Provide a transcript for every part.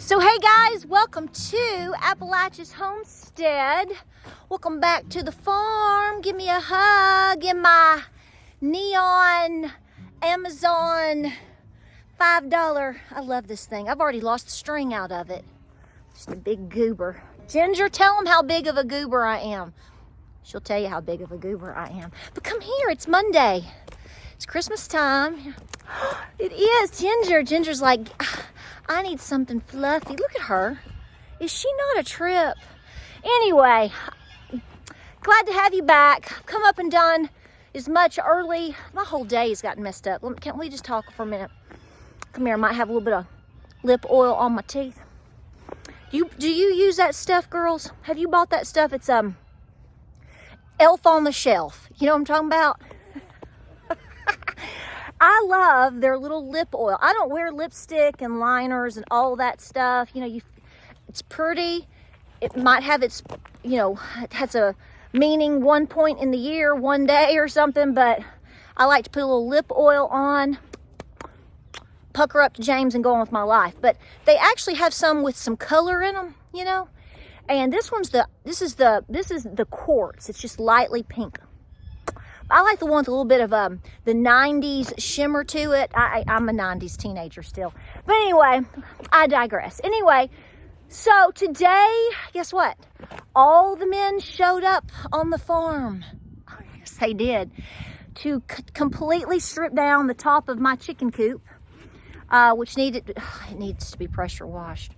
So hey guys, welcome to Appalachia's Homestead. Welcome back to the farm. Give me a hug in my neon Amazon $5. I love this thing. I've already lost the string out of it. Just a big goober. Ginger, tell them how big of a goober I am. She'll tell you how big of a goober I am. But come here, it's Monday. It's Christmas time. It is Ginger. Ginger's like, I need something fluffy. Look at her. Is she not a trip? Anyway, glad to have you back. I've come up and done as much early. My whole day has gotten messed up. Can't we just talk for a minute? Come here, I might have a little bit of lip oil on my teeth. Do you use that stuff, girls? Have you bought that stuff? It's Elf on the Shelf. You know what I'm talking about? I love their little lip oil. I don't wear lipstick and liners and all that stuff. You know, it's pretty. It might have its, it has a meaning one point in the year, one day or something, but I like to put a little lip oil on, pucker up to James and go on with my life. But they actually have some with some color in them, And this is the quartz. It's just lightly pink. I like the one with a little bit of the 90s shimmer to it. I'm a 90s teenager still. But anyway, I digress. Anyway, so today, guess what? All the men showed up on the farm. Oh, yes, they did. To completely strip down the top of my chicken coop, which it needs to be pressure washed.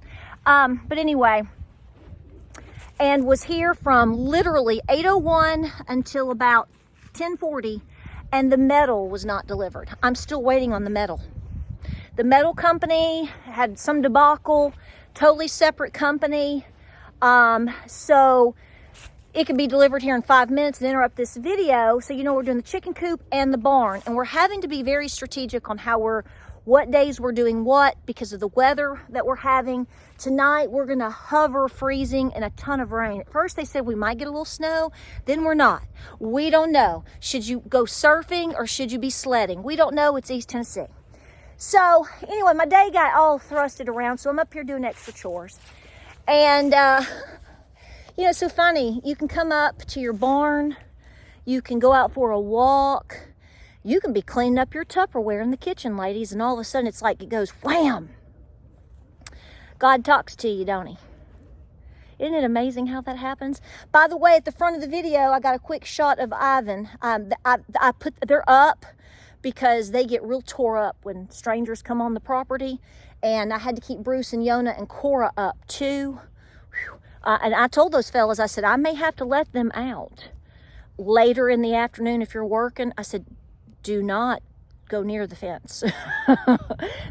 But anyway, and was here from literally 8:01 until about 10:40, and the metal was not delivered. I'm still waiting on the metal. The metal company had some debacle, totally separate company. So it could be delivered here in 5 minutes and interrupt this video. So we're doing the chicken coop and the barn, and we're having to be very strategic on what days we're doing what because of the weather that we're having. Tonight, we're gonna hover freezing and a ton of rain. At first, they said we might get a little snow, then we're not. We don't know. Should you go surfing or should you be sledding? We don't know. It's East Tennessee. So anyway, my day got all thrusted around, so I'm up here doing extra chores. And, it's so funny. You can come up to your barn. You can go out for a walk. You can be cleaning up your Tupperware in the kitchen, ladies, and all of a sudden it's like it goes wham. God talks to you, don't he? Isn't it amazing how that happens? By the way, at the front of the video, I got a quick shot of Ivan. They're up because they get real tore up when strangers come on the property, and I had to keep Bruce and Yona and Cora up too. And I told those fellas, I said, I may have to let them out later in the afternoon if you're working. I said, do not go near the fence.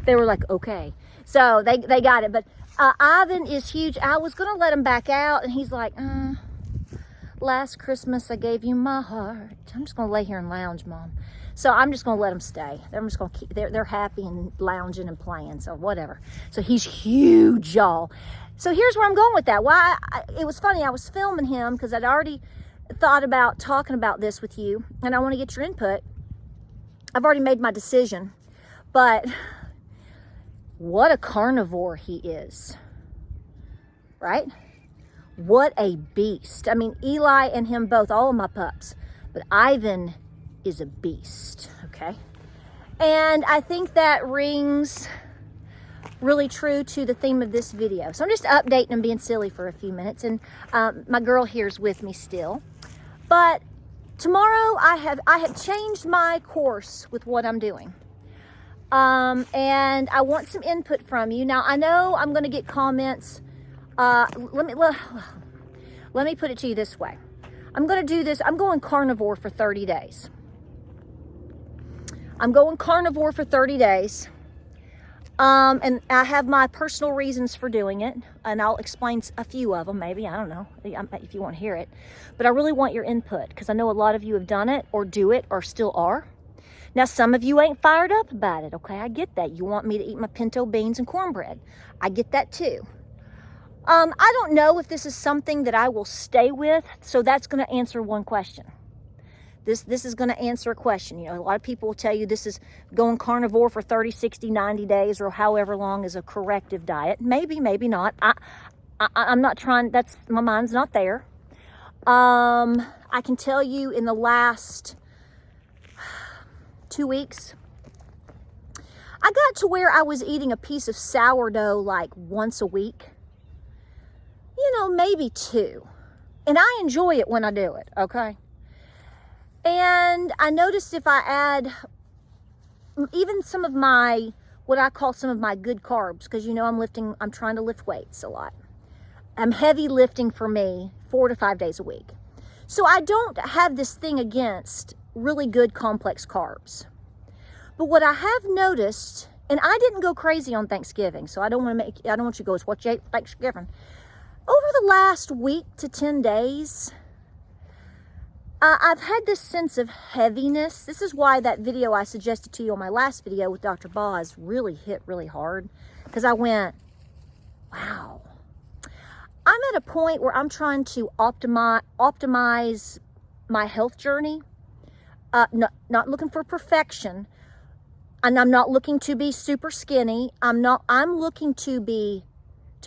They were like, okay. So they got it. But Ivan is huge. I was going to let him back out, and he's like, last Christmas I gave you my heart. I'm just going to lay here and lounge, Mom. So I'm just going to let them stay. I'm just going to keep, they're happy and lounging and playing, so whatever. So he's huge, y'all. So here's where I'm going with that. It was funny. I was filming him because I'd already thought about talking about this with you, and I want to get your input. I've already made my decision, but what a carnivore he is, right? What a beast. I mean, Eli and him both, all of my pups, but Ivan is a beast, okay? And I think that rings really true to the theme of this video. So I'm just updating and being silly for a few minutes, and my girl here's with me still. But tomorrow I have changed my course with what I'm doing. And I want some input from you. Now, I know I'm going to get comments. Let me put it to you this way. I'm going to do this. I'm going carnivore for 30 days. I'm going carnivore for 30 days. And I have my personal reasons for doing it, and I'll explain a few of them, maybe, I don't know, if you want to hear it. But I really want your input, because I know a lot of you have done it, or do it, or still are. Now, some of you ain't fired up about it, okay? I get that. You want me to eat my pinto beans and cornbread. I get that too. I don't know if this is something that I will stay with, so that's going to answer one question. This is going to answer a question. You know, a lot of people will tell you this is going carnivore for 30, 60, 90 days or however long is a corrective diet. Maybe, maybe not. I'm not trying, my mind's not there. I can tell you in the last 2 weeks, I got to where I was eating a piece of sourdough like once a week. You know, maybe 2. And I enjoy it when I do it, okay? And I noticed if I add even some of my, what I call some of my good carbs, because you know I'm trying to lift weights a lot. I'm heavy lifting for me 4 to 5 days a week. So I don't have this thing against really good complex carbs. But what I have noticed, and I didn't go crazy on Thanksgiving, so I don't want you to go, it's what you ate Thanksgiving. Over the last week to 10 days, I've had this sense of heaviness. This is why that video I suggested to you on my last video with Dr. Boz really hit really hard. Because I went, wow. I'm at a point where I'm trying to optimize my health journey. Not looking for perfection. And I'm not looking to be super skinny. I'm looking to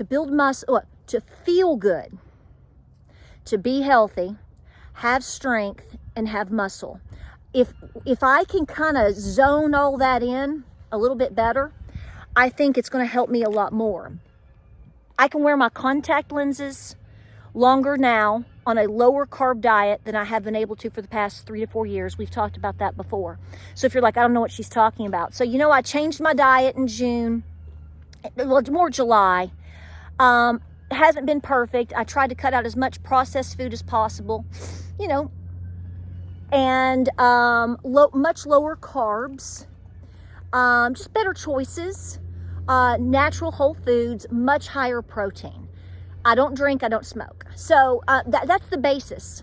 build muscle, to feel good, to be healthy, have strength, and have muscle. If I can kind of zone all that in a little bit better, I think it's going to help me a lot more. I can wear my contact lenses longer now on a lower carb diet than I have been able to for the past 3 to 4 years. We've talked about that before. So if you're like, I don't know what she's talking about. So, you know, I changed my diet in June, well, more July. It hasn't been perfect. I tried to cut out as much processed food as possible, you know, and much lower carbs, just better choices, natural whole foods, much higher protein. I don't drink, I don't smoke. So that's the basis.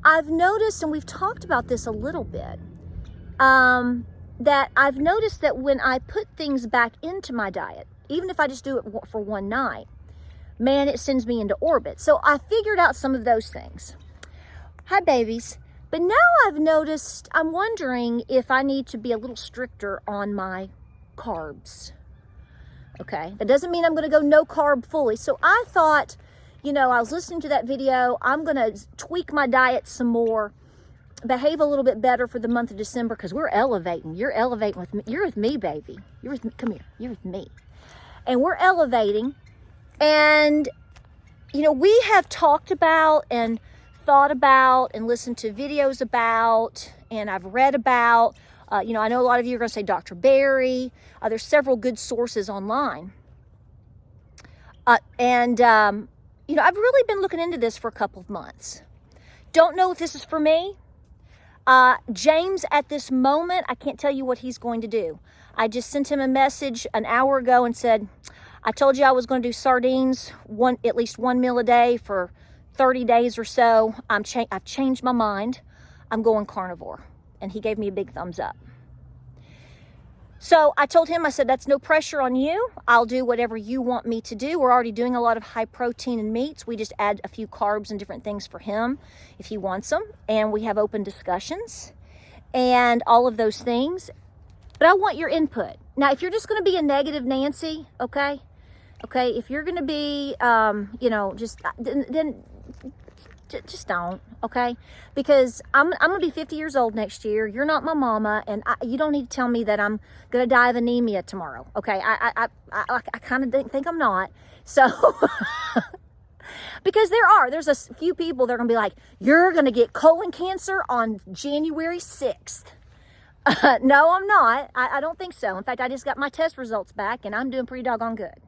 I've noticed, and we've talked about this a little bit, that I've noticed that when I put things back into my diet, even if I just do it for one night, man, it sends me into orbit. So I figured out some of those things. Hi, babies. But now I've noticed, I'm wondering if I need to be a little stricter on my carbs. Okay, that doesn't mean I'm going to go no carb fully. So I thought, you know, I was listening to that video. I'm going to tweak my diet some more, behave a little bit better for the month of December because we're elevating. You're elevating with me. You're with me, baby. You're with me. Come here. You're with me. And we're elevating. And, you know, we have talked about and thought about and listened to videos about, and I've read about, you know, I know a lot of you are going to say Dr. Berry. There's several good sources online. You know, I've really been looking into this for a couple of months. Don't know if this is for me. James, at this moment, I can't tell you what he's going to do. I just sent him a message an hour ago and said, I told you I was going to do sardines, at least one meal a day for 30 days or so. I've changed my mind. I'm going carnivore. And he gave me a big thumbs up. So I told him, I said, that's no pressure on you. I'll do whatever you want me to do. We're already doing a lot of high protein and meats. We just add a few carbs and different things for him if he wants them. And we have open discussions and all of those things. But I want your input. Now, if you're just going to be a negative Nancy, okay, if you're going to be, you know, just don't, okay? Because I'm going to be 50 years old next year. You're not my mama, and you don't need to tell me that I'm going to die of anemia tomorrow, okay? I kind of think I'm not. So, because there's a few people that are going to be like, you're going to get colon cancer on January 6th. No, I'm not. I don't think so. In fact, I just got my test results back, and I'm doing pretty doggone good.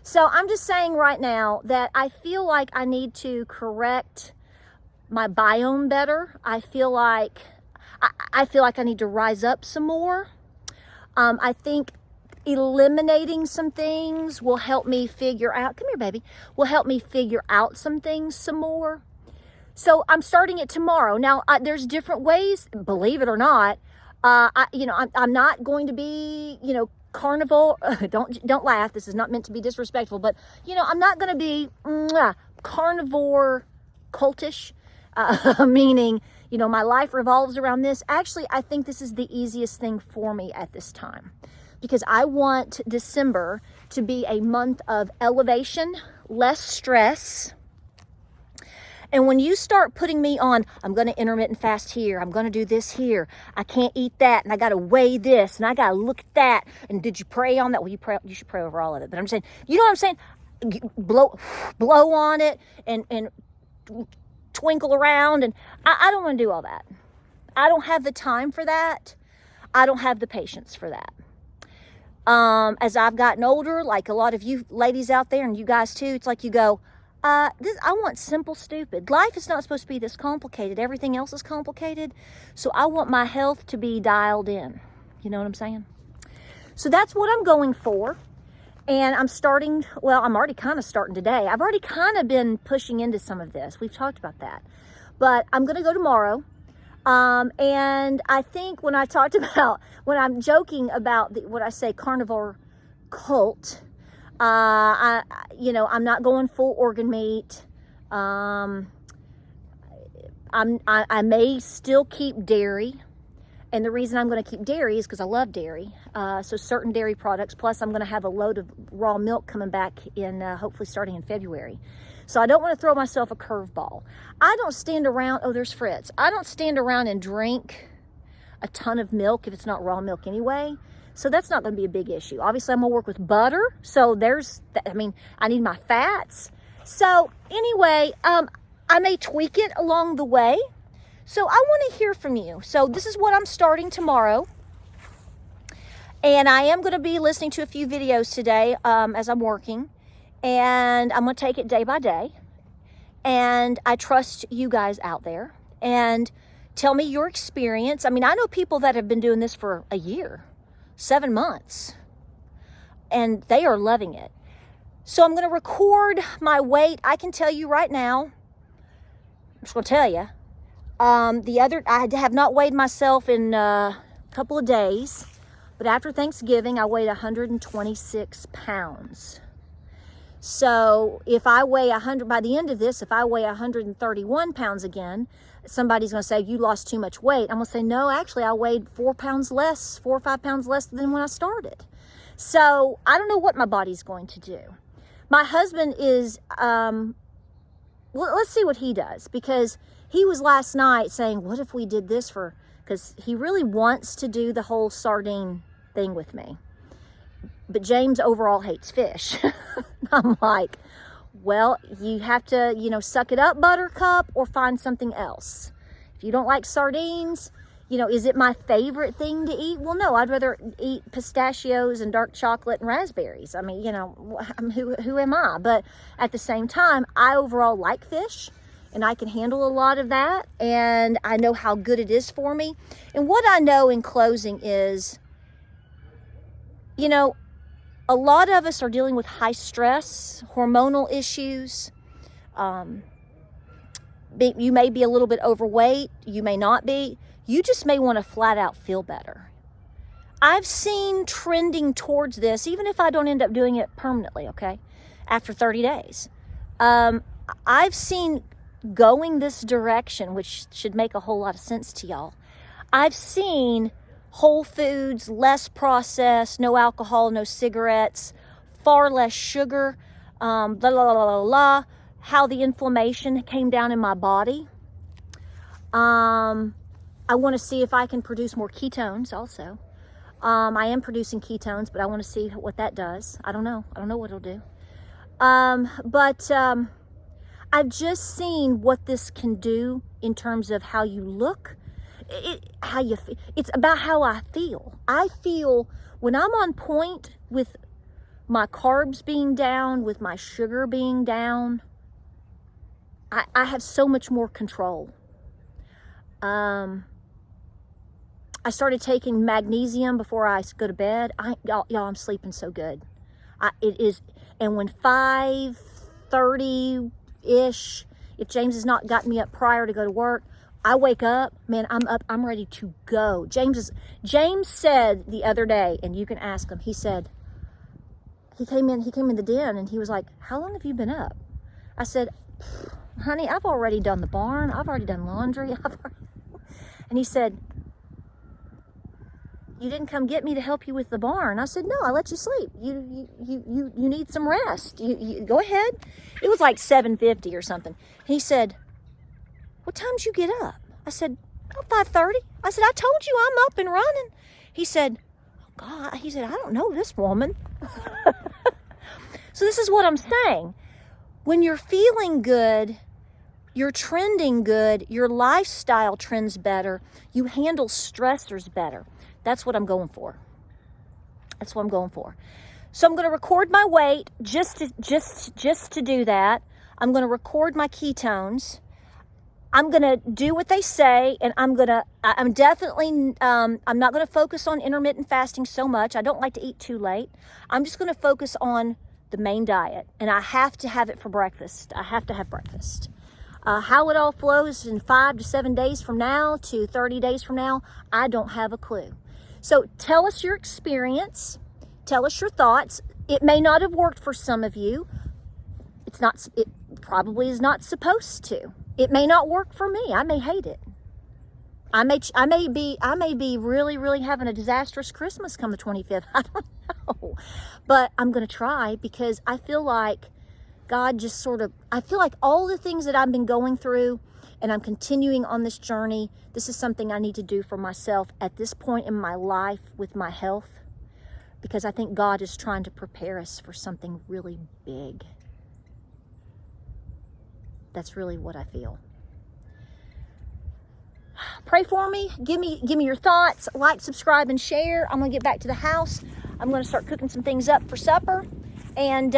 So I'm just saying right now that I feel like I need to correct my biome better. I feel like I need to rise up some more. I think eliminating some things will help me figure out, come here, baby, will help me figure out some things some more. So I'm starting it tomorrow. Now, there's different ways, believe it or not. I'm not going to be, you know, carnivore. Don't laugh. This is not meant to be disrespectful, but, you know, I'm not going to be carnivore cultish. meaning, you know, my life revolves around this. Actually, I think this is the easiest thing for me at this time, because I want December to be a month of elevation, less stress. And when you start putting me on, I'm going to intermittent fast here, I'm going to do this here, I can't eat that, and I got to weigh this, and I got to look at that, and did you pray on that? Well, you should pray over all of it. But I'm saying, you know what I'm saying? Blow on it and twinkle around, and I don't want to do all that. I don't have the time for that. I don't have the patience for that. As I've gotten older, like a lot of you ladies out there, and you guys too, it's like you go, I want simple, stupid. Life is not supposed to be this complicated. Everything else is complicated. So I want my health to be dialed in. You know what I'm saying? So that's what I'm going for. And I'm starting, well, I'm already kind of starting today. I've already kind of been pushing into some of this. We've talked about that. But I'm going to go tomorrow. And I think when I talked about, when I'm joking about what I say carnivore cult, you know, I'm not going full organ meat. I may still keep dairy. And the reason I'm going to keep dairy is because I love dairy. So certain dairy products, plus I'm going to have a load of raw milk coming back in, hopefully starting in February. So I don't want to throw myself a curveball. I don't stand around, oh, there's Fritz. I don't stand around and drink a ton of milk if it's not raw milk anyway. So that's not going to be a big issue. Obviously, I'm going to work with butter. So there's, I mean, I need my fats. So anyway, I may tweak it along the way. So I want to hear from you. So this is what I'm starting tomorrow. And I am going to be listening to a few videos today as I'm working. And I'm going to take it day by day. And I trust you guys out there. And tell me your experience. I mean, I know people that have been doing this for a year, 7 months. And they are loving it. So I'm going to record my weight. I can tell you right now. I'm just going to tell you. I have not weighed myself in a couple of days, but after Thanksgiving, I weighed 126 pounds. So if I weigh 100, by the end of this, if I weigh 131 pounds again, somebody's going to say, you lost too much weight. I'm going to say, no, actually, I weighed 4 pounds less, 4 or 5 pounds less than when I started. So I don't know what my body's going to do. My husband is, well, let's see what he does, because he was last night saying, what if we did this because he really wants to do the whole sardine thing with me. But James overall hates fish. I'm like, well, you have to, you know, suck it up, Buttercup, or find something else. If you don't like sardines, you know, is it my favorite thing to eat? Well, no, I'd rather eat pistachios and dark chocolate and raspberries. I mean, you know, who am I? But at the same time, I overall like fish. And I can handle a lot of that, and I know how good it is for me. And what I know in closing is, you know, a lot of us are dealing with high stress, hormonal issues. You may be a little bit overweight. You may not be. You just may want to flat out feel better. I've seen trending towards this, even if I don't end up doing it permanently, okay, after 30 days. I've seen going this direction, which should make a whole lot of sense to y'all. I've seen whole foods, less processed, no alcohol, no cigarettes, far less sugar, blah, blah, blah, blah, blah, how the inflammation came down in my body. I want to see if I can produce more ketones also. I am producing ketones, but I want to see what that does. I don't know what it'll do. I've just seen what this can do in terms of how you look, how you feel. It's about how I feel. I feel when I'm on point with my carbs being down, with my sugar being down, I have so much more control. I started taking magnesium before I go to bed. Y'all, I'm sleeping so good. It is, and when 5:30 ish, if James has not gotten me up prior to go to work, I wake up, man, I'm up, I'm ready to go. James said the other day, and you can ask him, he said, he came in the den and he was like, how long have you been up? I said, honey, I've already done the barn. I've already done laundry. And he said, you didn't come get me to help you with the barn. I said, no, I let you sleep. You need some rest. You go ahead. It was like 7:50 or something. He said, what time did you get up? I said, oh, 5:30. I said, I told you I'm up and running. He said, oh, God, he said, I don't know this woman. So this is what I'm saying. When you're feeling good, you're trending good, your lifestyle trends better, you handle stressors better. That's what I'm going for. That's what I'm going for. So I'm going to record my weight just to do that. I'm going to record my ketones. I'm going to do what they say, and I'm definitely, I'm not going to focus on intermittent fasting so much. I don't like to eat too late. I'm just going to focus on the main diet, and I have to have it for breakfast. I have to have breakfast. How it all flows in 5 to 7 days from now to 30 days from now, I don't have a clue. So tell us your experience. Tell us your thoughts. It may not have worked for some of you. It probably is not supposed to. It may not work for me. I may hate it. I may be really, really having a disastrous Christmas come the 25th. I don't know. But I'm going to try, because I feel like God just I feel like all the things that I've been going through, and I'm continuing on this journey, this is something I need to do for myself at this point in my life with my health, because I think God is trying to prepare us for something really big. That's really what I feel. Pray for me. Give me your thoughts. Like, subscribe, and share. I'm going to get back to the house. I'm going to start cooking some things up for supper. And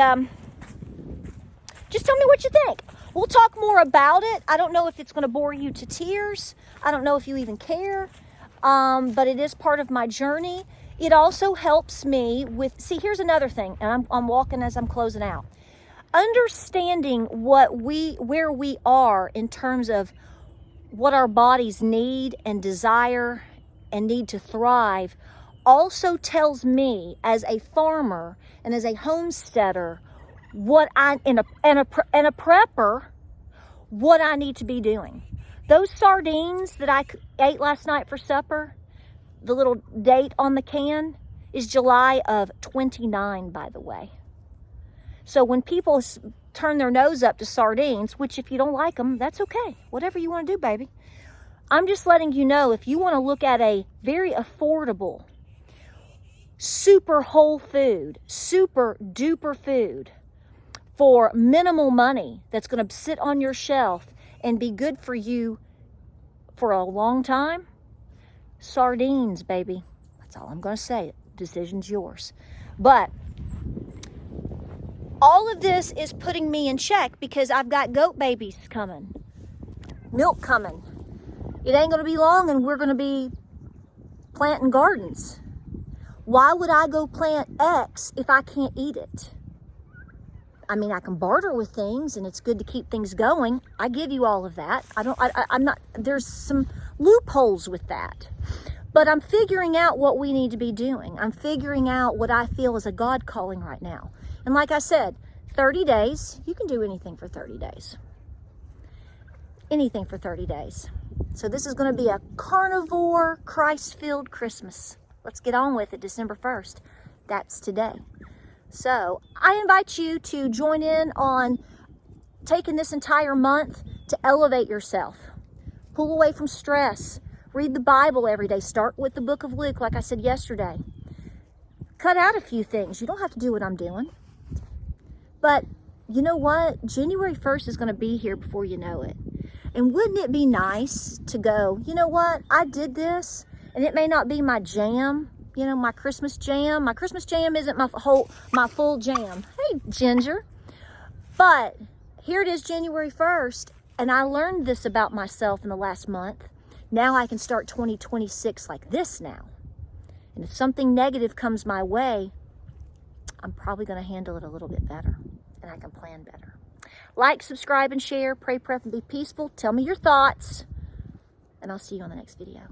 just tell me what you think. We'll talk more about it. I don't know if it's going to bore you to tears. I don't know if you even care. But it is part of my journey. It also helps me with, see, here's another thing. And I'm walking as I'm closing out. Understanding where we are in terms of what our bodies need and desire and need to thrive also tells me, as a farmer and as a homesteader, and a prepper, what I need to be doing. Those sardines that I ate last night for supper, the little date on the can is July of 29, by the way. So when people turn their nose up to sardines, which if you don't like them, that's okay. Whatever you want to do, baby. I'm just letting you know, if you want to look at a very affordable, super whole food, super duper food for minimal money that's going to sit on your shelf and be good for you for a long time, sardines, baby. That's all I'm going to say. Decision's yours. But all of this is putting me in check, because I've got goat babies coming, milk coming. It ain't going to be long and we're going to be planting gardens. Why would I go plant X if I can't eat it? I mean, I can barter with things, and it's good to keep things going. I give you all of that. I'm not, there's some loopholes with that. But I'm figuring out what we need to be doing. I'm figuring out what I feel is a God calling right now. And like I said, 30 days, you can do anything for 30 days. Anything for 30 days. So this is going to be a carnivore, Christ-filled Christmas. Let's get on with it, December 1st. That's today. So I invite you to join in on taking this entire month to elevate yourself. Pull away from stress. Read the Bible every day. Start with the book of Luke, like I said yesterday. Cut out a few things. You don't have to do what I'm doing. But you know what? January 1st is going to be here before you know it. And wouldn't it be nice to go, you know what? I did this, and it may not be my jam, you know, my Christmas jam. My Christmas jam isn't my full jam. Hey, Ginger. But here it is, January 1st, and I learned this about myself in the last month. Now I can start 2026 like this now. And if something negative comes my way, I'm probably going to handle it a little bit better, and I can plan better. Like, subscribe, and share. Pray, prep, and be peaceful. Tell me your thoughts, and I'll see you on the next video.